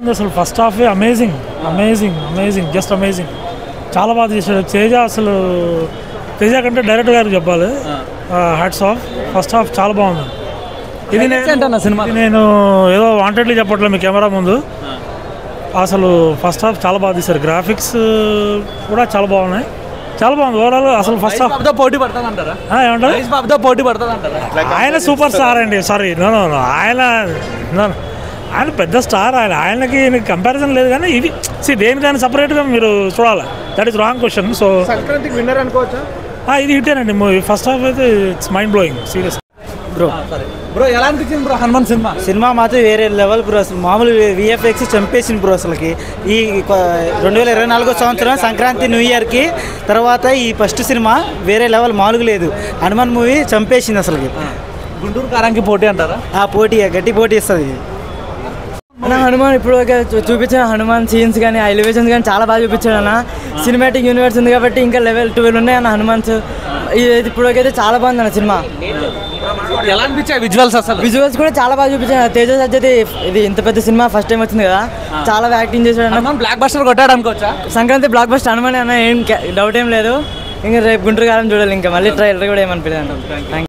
అసలు first half amazing amazing amazing just amazing, చాలా బాగా చేశాడు తేజ. అసలు తేజ కంటే డైరెక్టర్ గారికి చెప్పాలి హ్యాట్స్ ఆఫ్. ఫస్ట్ హాఫ్ చాలా బాగుంది. ఇది నేను ఏదో వాంటెడ్లీ చెప్పట్లేదు మీ కెమెరా ముందు. అసలు ఫస్ట్ హాఫ్ చాలా బాగా తీశారు, గ్రాఫిక్స్ కూడా చాలా బాగున్నాయి, చాలా బాగుంది ఓవరాల్. అసలు ఫస్ట్ హాఫ్ పోటీ పడుతుందంటారా? ఏమంటారు పోటీ పడుతుందంటారా? ఆయన సూపర్ స్టార్ అండి. సారీ ఆయన పెద్ద స్టార్. ఆయనకి కంపారిజన్ లేదు, కానీ ఇది దేనికైనా సపరేట్గా మీరు చూడాలి. That is wrong question. So సంక్రాంతికి విన్నర్ అనుకోవచ్చా? ఇది హిట్టేనండి మూవీ. ఫస్ట్ హాఫ్ అయితే it's mind blowing serious. Bro ఎలా అనిపించింది బ్రో హనుమాన్ సినిమా మాత్రం వేరే లెవెల్ బ్రో. అసలు మామూలు విఎఫ్ఎక్స్ చంపేసింది బ్రో. అసలుకి ఈ 2024 సంవత్సరం సంక్రాంతి న్యూ ఇయర్కి తర్వాత ఈ ఫస్ట్ సినిమా వేరే లెవెల్, మామూలుగా లేదు. హనుమాన్ మూవీ చంపేసింది అసలుకి. గుంటూరు కారానికి పోటీ అంటారా? పోటీ గట్టి పోటీ ఇస్తుంది. అన్న హనుమాన్ ఇప్పుడు చూపించిన హనుమాన్ సీన్స్ కానీ ఆ ఎలివేషన్స్ కానీ చాలా బాగా చూపించాడు అన్న. సినిమాటిక్ యూనివర్స్ ఉంది కాబట్టి ఇంకా లెవెల్ 12 ఉన్నాయి అన్న హనుమాన్స్. ఇది ఇప్పుడైతే చాలా బాగుంది అన్న సినిమా. ఎలా అనిపించాయి విజువల్స్? అసలు విజువల్స్ కూడా చాలా బాగా చూపించాడు. తేజ సజ్జది ఇది ఇంత పెద్ద సినిమా ఫస్ట్ టైం వచ్చింది కదా, చాలా యాక్టింగ్ చేశాడు అన్న. బ్లాక్ బస్టర్ కొట్టాడు అనుకోవచ్చా? సంక్రాంతి బ్లాక్ బస్టర్ హనుమాన్ అన్న, ఏం డౌట్ ఏం లేదు. ఇంకా రేపు గుంటూరు కాలం చూడాలి. ఇంకా మళ్ళీ ట్రైలర్ కూడా ఏమనిపించదు.